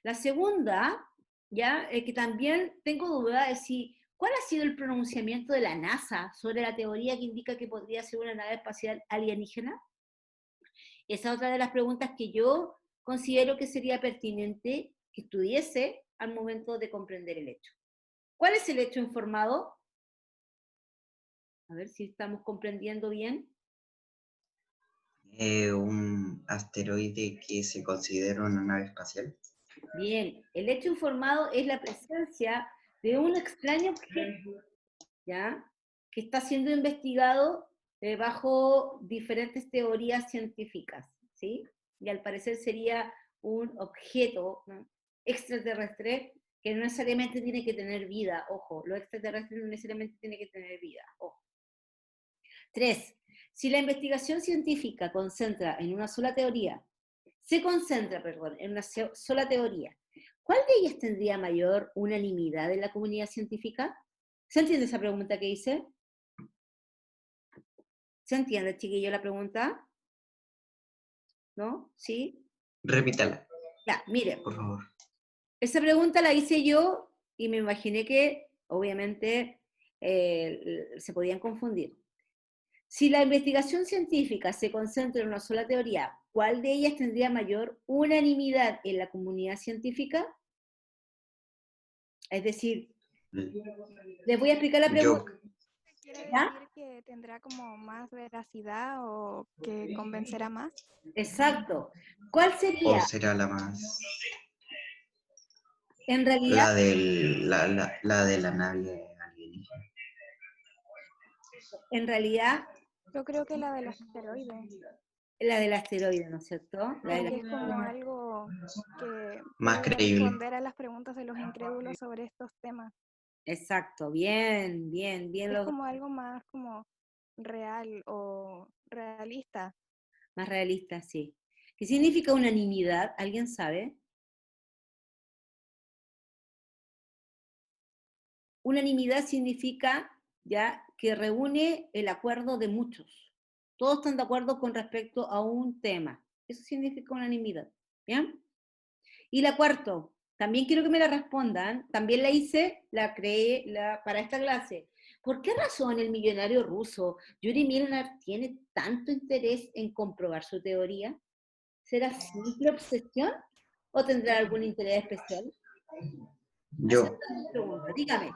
La segunda, ya, que también tengo duda, es si, ¿cuál ha sido el pronunciamiento de la NASA sobre la teoría que indica que podría ser una nave espacial alienígena? Esa es otra de las preguntas que yo considero que sería pertinente que estuviese al momento de comprender el hecho. ¿Cuál es el hecho informado? A ver si estamos comprendiendo bien. Un asteroide que se considera una nave espacial. Bien, el hecho informado es la presencia de un extraño objeto, ¿ya? Que está siendo investigado bajo diferentes teorías científicas, ¿sí? Y al parecer sería un objeto, ¿no?, extraterrestre que no necesariamente tiene que tener vida, ojo, lo extraterrestre no necesariamente tiene que tener vida, ojo. 3. Si la investigación científica se concentra, perdón, en una sola teoría, ¿cuál de ellas tendría mayor unanimidad en la comunidad científica? ¿Se entiende esa pregunta que hice? ¿Se entiende, chiquillo, la pregunta? ¿No? ¿Sí? Repítala, Ya, miren, por favor. esa pregunta la hice yo y me imaginé que, obviamente, se podían confundir. Si la investigación científica se concentra en una sola teoría, ¿cuál de ellas tendría mayor unanimidad en la comunidad científica? Es decir, les voy a explicar la Yo, pregunta, ¿Quiere ¿ya? decir que tendrá como más veracidad o que convencerá más? Exacto. ¿Cuál o sería? será la más, En realidad, la de la nave alienígena. en realidad, Yo creo que la del asteroide, la del asteroide, ¿no es cierto? porque es como algo que Más puede creíble. responder a las preguntas de los incrédulos sobre estos temas. Exacto, bien, bien, bien, Es como algo más como real o realista. más realista, sí. ¿Qué significa unanimidad? ¿Alguien sabe? Unanimidad significa ya que reúne el acuerdo de muchos. Todos están de acuerdo con respecto a un tema. Eso significa unanimidad. ¿Bien? Y la cuarto, también quiero que me la respondan, también la hice, la creé para esta clase. ¿Por qué razón el millonario ruso Yuri Milner tiene tanto interés en comprobar su teoría? ¿Será simple obsesión o tendrá algún interés especial? Esa es Yo, mi pregunta, dígame.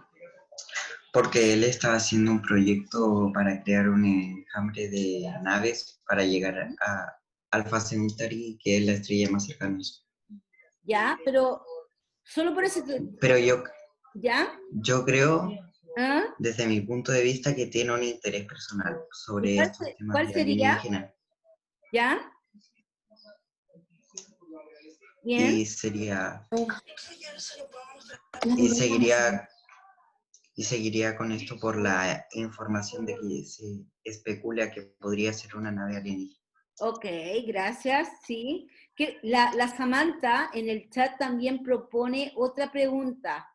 porque él estaba haciendo un proyecto para crear un enjambre de naves para llegar a Alpha Centauri, que es la estrella más cercana. Ya, pero solo por eso, Pero ¿ya? yo creo, ¿Ah? desde mi punto de vista, que tiene un interés personal ¿Y sobre estos temas cuál de sería? alienígenas. ¿Ya? Y Bien. sería, y seguiría, y seguiría con esto por la información de que se especula que podría ser una nave alienígena. Ok, gracias. Sí. Que la Samantha en el chat también propone otra pregunta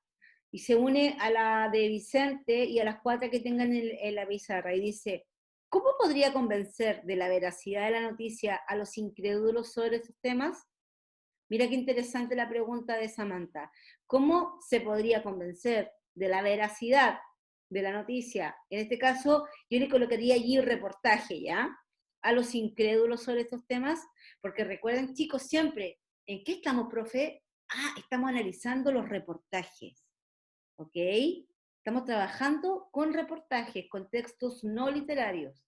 y se une a la de Vicente y a las cuatro que tengan en la pizarra y dice, ¿cómo podría convencer de la veracidad de la noticia a los incrédulos sobre estos temas? Mira qué interesante la pregunta de Samantha. ¿Cómo se podría convencer de la veracidad de la noticia? En este caso, yo le colocaría allí un reportaje, ¿ya? A los incrédulos sobre estos temas, porque recuerden, chicos, siempre, ¿en qué estamos, profe? Ah, estamos analizando los reportajes, ¿ok? Estamos trabajando con reportajes, con textos no literarios.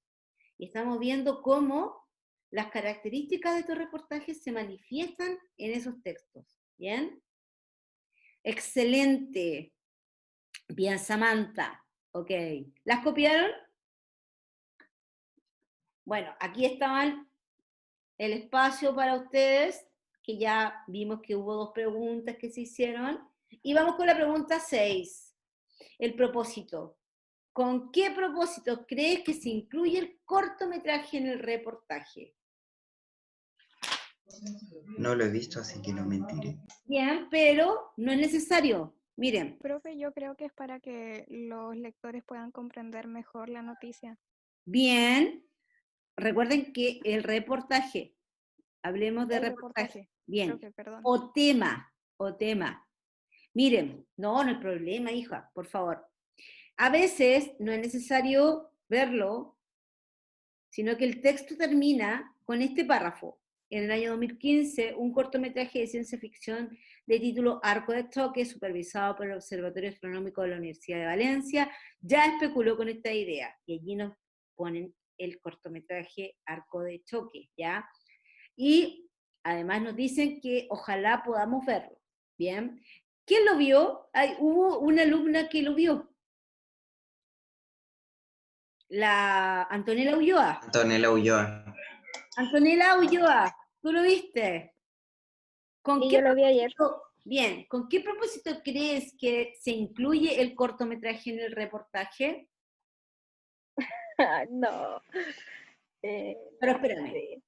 Y estamos viendo cómo las características de estos reportajes se manifiestan en esos textos. ¿Bien? Excelente. Bien, Samantha. Ok. ¿Las copiaron? Bueno, aquí estaban el espacio para ustedes, que ya vimos que hubo dos preguntas que se hicieron. Y vamos con la pregunta 6. El propósito. ¿Con qué propósito crees que se incluye el cortometraje en el reportaje? No lo he visto, así que no mentiré. Bien, pero no es necesario. Miren, Profe, yo creo que es para que los lectores puedan comprender mejor la noticia. bien, recuerden que el reportaje, hablemos de El reportaje, reportaje, bien, profe, perdón. o tema, o tema. Miren, no hay problema, hija, por favor. A veces no es necesario verlo, sino que el texto termina con este párrafo. En el año 2015, un cortometraje de ciencia ficción de título Arco de Choque, supervisado por el Observatorio Astronómico de la Universidad de Valencia, ya especuló con esta idea. Y allí nos ponen el cortometraje Arco de Choque, ¿ya? Y además nos dicen que ojalá podamos verlo, ¿bien? ¿Quién lo vio? Hubo una alumna que lo vio, la Antonella Ulloa. Antonella Ulloa. Antonella Ulloa, ¿tú lo viste? ¿Con Y qué yo lo vi ayer. bien, ¿con qué propósito crees que se incluye el cortometraje en el reportaje? No. Pero No espérame, sé.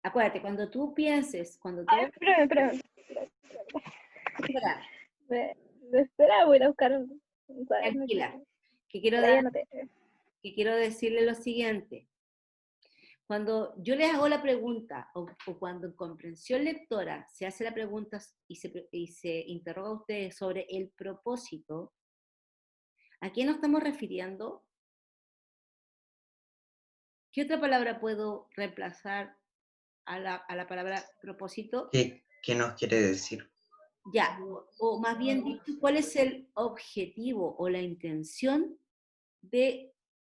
acuérdate, cuando tú pienses, cuando tú... Ay, espérame. Espera, Espera, voy a buscar un cuaderno aquí. tranquila, que quiero, Por ahí anoté. que quiero decirle lo siguiente. Cuando yo les hago la pregunta, o cuando en comprensión lectora se hace la pregunta y se interroga a ustedes sobre el propósito, ¿a qué nos estamos refiriendo? ¿Qué otra palabra puedo reemplazar a la palabra propósito? ¿Qué nos quiere decir? Ya, o más bien dicho, ¿cuál es el objetivo o la intención de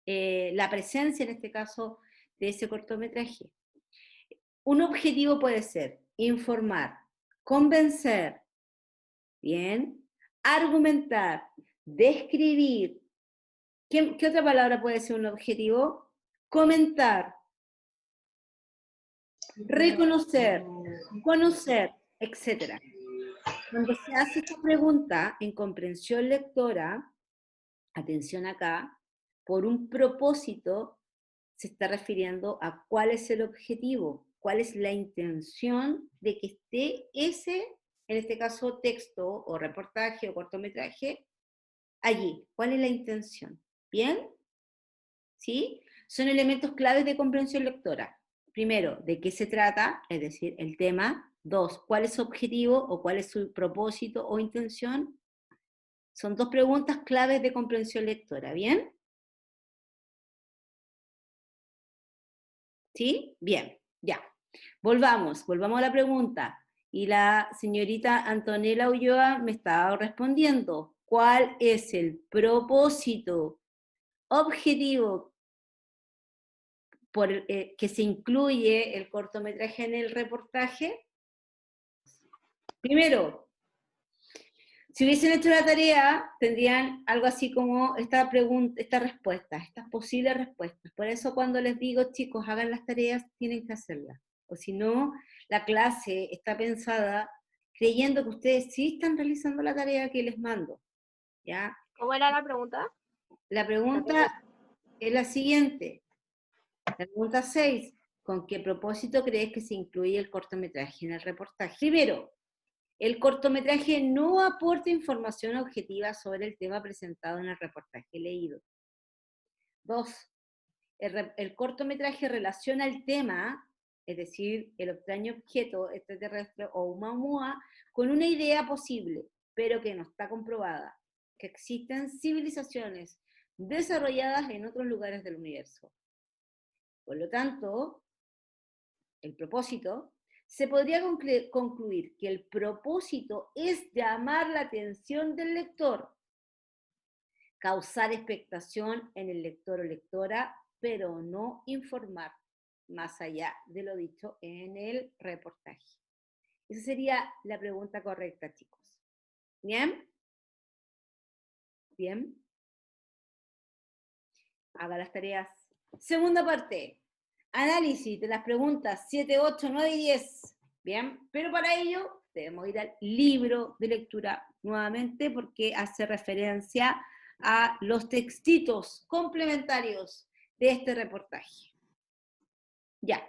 la presencia, en este caso, de ese cortometraje? Un objetivo puede ser informar, convencer, ¿bien? Argumentar, describir. ¿Qué otra palabra puede ser un objetivo? Comentar, reconocer, conocer, etc. Cuando se hace esta pregunta en comprensión lectora, atención acá, por un propósito se está refiriendo a cuál es el objetivo, cuál es la intención de que esté ese, en este caso, texto o reportaje o cortometraje allí. ¿Cuál es la intención? ¿Bien? ¿Sí? Son elementos claves de comprensión lectora. Primero, ¿de qué se trata? Es decir, el tema. Dos, ¿cuál es su objetivo o cuál es su propósito o intención? Son dos preguntas claves de comprensión lectora, ¿bien? ¿Sí? Bien, ya. Volvamos a la pregunta. Y la señorita Antonella Ulloa me estaba respondiendo. ¿Cuál es el propósito objetivo que se incluye el cortometraje en el reportaje? Primero, si hubiesen hecho la tarea, tendrían algo así como esta pregunta, esta respuesta, estas posibles respuestas. Por eso cuando les digo, chicos, hagan las tareas, tienen que hacerlas. O si no, la clase está pensada creyendo que ustedes sí están realizando la tarea que les mando. ¿Ya? ¿Cómo era la pregunta? La pregunta es la siguiente. La pregunta 6. ¿Con qué propósito crees que se incluye el cortometraje en el reportaje? Primero, el cortometraje no aporta información objetiva sobre el tema presentado en el reportaje leído. 2. El cortometraje relaciona el tema, es decir, el extraño objeto extraterrestre o Oumuamua, con una idea posible, pero que no está comprobada, que existen civilizaciones desarrolladas en otros lugares del universo. Por lo tanto, el propósito, se podría concluir que el propósito es llamar la atención del lector, causar expectación en el lector o lectora, pero no informar más allá de lo dicho en el reportaje. Esa sería la pregunta correcta, chicos. ¿Bien? Bien. Haga las tareas. Segunda parte. Análisis de las preguntas 7, 8, 9 y 10. Bien, pero para ello debemos ir al libro de lectura nuevamente porque hace referencia a los textitos complementarios de este reportaje. Ya.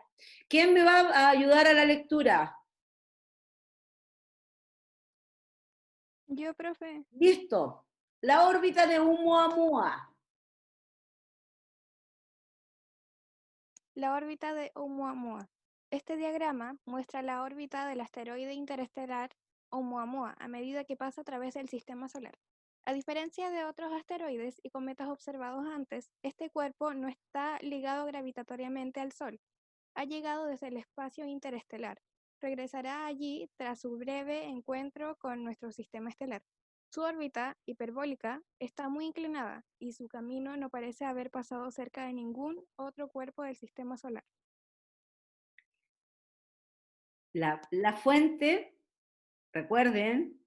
¿Quién me va a ayudar a la lectura? Yo, profe. Listo. La órbita de Oumuamua. La órbita de Oumuamua. Este diagrama muestra la órbita del asteroide interestelar Oumuamua a medida que pasa a través del sistema solar. A diferencia de otros asteroides y cometas observados antes, este cuerpo no está ligado gravitatoriamente al Sol. Ha llegado desde el espacio interestelar. Regresará allí tras su breve encuentro con nuestro sistema estelar. Su órbita hiperbólica está muy inclinada y su camino no parece haber pasado cerca de ningún otro cuerpo del sistema solar. La fuente, recuerden,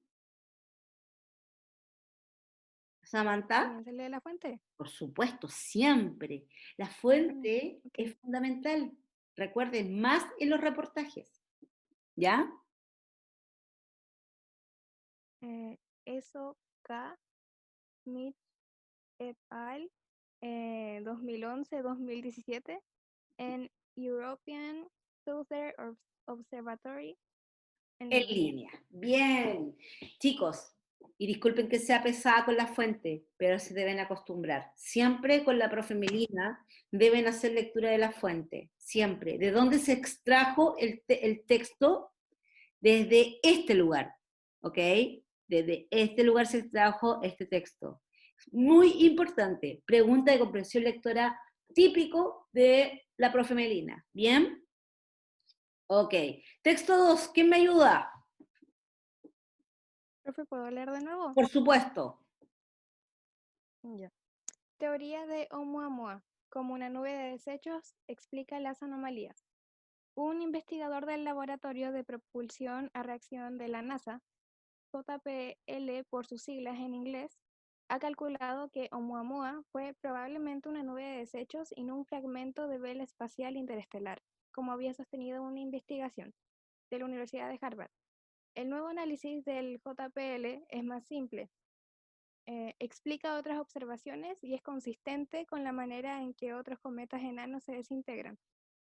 Samantha, ¿También se lee la fuente? por supuesto, siempre. La fuente Ok. es fundamental. Recuerden, más en los reportajes. ¿Ya? Eso K. Smith et al. 2011-2017 en European Southern Observatory en En línea. línea. Bien. Chicos, y disculpen que sea pesada con la fuente, pero se deben acostumbrar. Siempre con la profe Melina deben hacer lectura de la fuente. Siempre. ¿De dónde se extrajo el texto? Desde este lugar. ¿Ok? Desde este lugar se extrajo este texto. Muy importante. Pregunta de comprensión lectora típico de la profe Melina. ¿Bien? Ok. Texto 2. ¿Quién me ayuda? Profe, ¿puedo leer de nuevo? Por supuesto. Ya. Teoría de Oumuamua. Como una nube de desechos, explica las anomalías. Un investigador del Laboratorio de Propulsión a Reacción de la NASA, JPL por sus siglas en inglés, ha calculado que Oumuamua fue probablemente una nube de desechos y no un fragmento de vela espacial interestelar, como había sostenido una investigación de la Universidad de Harvard. El nuevo análisis del JPL es más simple. Explica otras observaciones y es consistente con la manera en que otros cometas enanos se desintegran.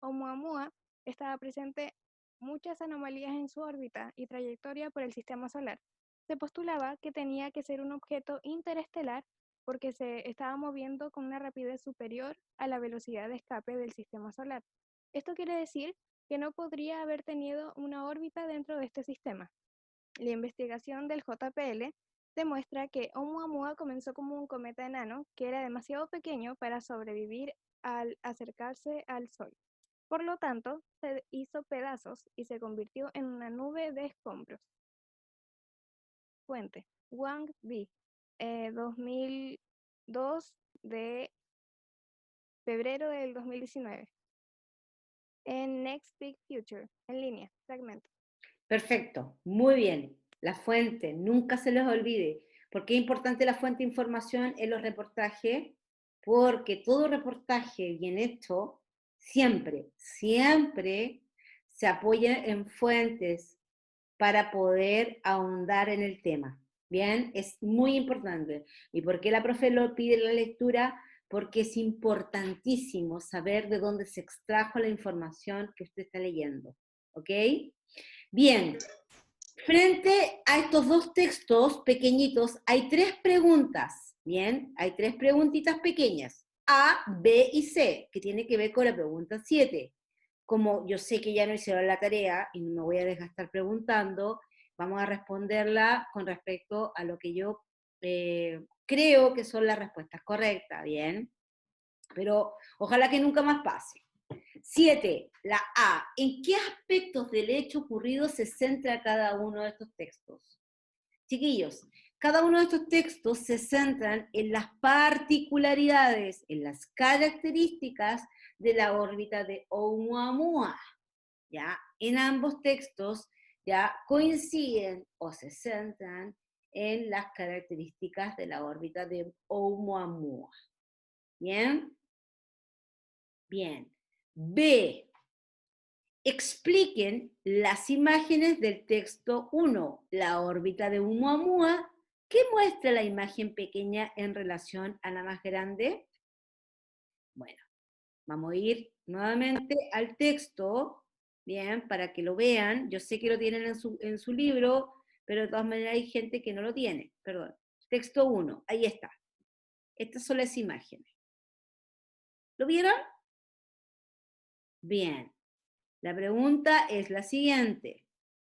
Oumuamua estaba presente muchas anomalías en su órbita y trayectoria por el sistema solar. Se postulaba que tenía que ser un objeto interestelar porque se estaba moviendo con una rapidez superior a la velocidad de escape del sistema solar. Esto quiere decir que no podría haber tenido una órbita dentro de este sistema. La investigación del JPL demuestra que Oumuamua comenzó como un cometa enano que era demasiado pequeño para sobrevivir al acercarse al Sol. Por lo tanto, se hizo pedazos y se convirtió en una nube de escombros. Fuente: Wang Di, 2002 de febrero del 2019. En Next Big Future, en línea, fragmento. Perfecto. Muy bien. La fuente, nunca se les olvide. ¿Por qué es importante la fuente de información en los reportajes? Porque todo reportaje bien hecho siempre, siempre se apoya en fuentes para poder ahondar en el tema. Bien, es muy importante. ¿Y por qué la profe lo pide la lectura? Porque es importantísimo saber de dónde se extrajo la información que usted está leyendo. ¿Ok? Bien, frente a estos dos textos pequeñitos hay tres preguntas. Bien, hay tres preguntitas pequeñas. A, B y C, que tiene que ver con la pregunta 7. Como yo sé que ya no hicieron la tarea y no me voy a desgastar preguntando, vamos a responderla con respecto a lo que yo creo que son las respuestas correctas, ¿bien? Pero ojalá que nunca más pase. 7. La A. ¿En qué aspectos del hecho ocurrido se centra cada uno de estos textos? Chiquillos, cada uno de estos textos se centran en las particularidades, en las características de la órbita de Oumuamua. ¿Ya? En ambos textos ya coinciden o se centran en las características de la órbita de Oumuamua. ¿Bien? Bien. B. Expliquen las imágenes del texto 1, la órbita de Oumuamua. ¿Qué muestra la imagen pequeña en relación a la más grande? Bueno, vamos a ir nuevamente al texto, bien, para que lo vean. Yo sé que lo tienen en su libro, pero de todas maneras hay gente que no lo tiene. Perdón. Texto 1, ahí está. Estas son las imágenes. ¿Lo vieron? Bien. La pregunta es la siguiente.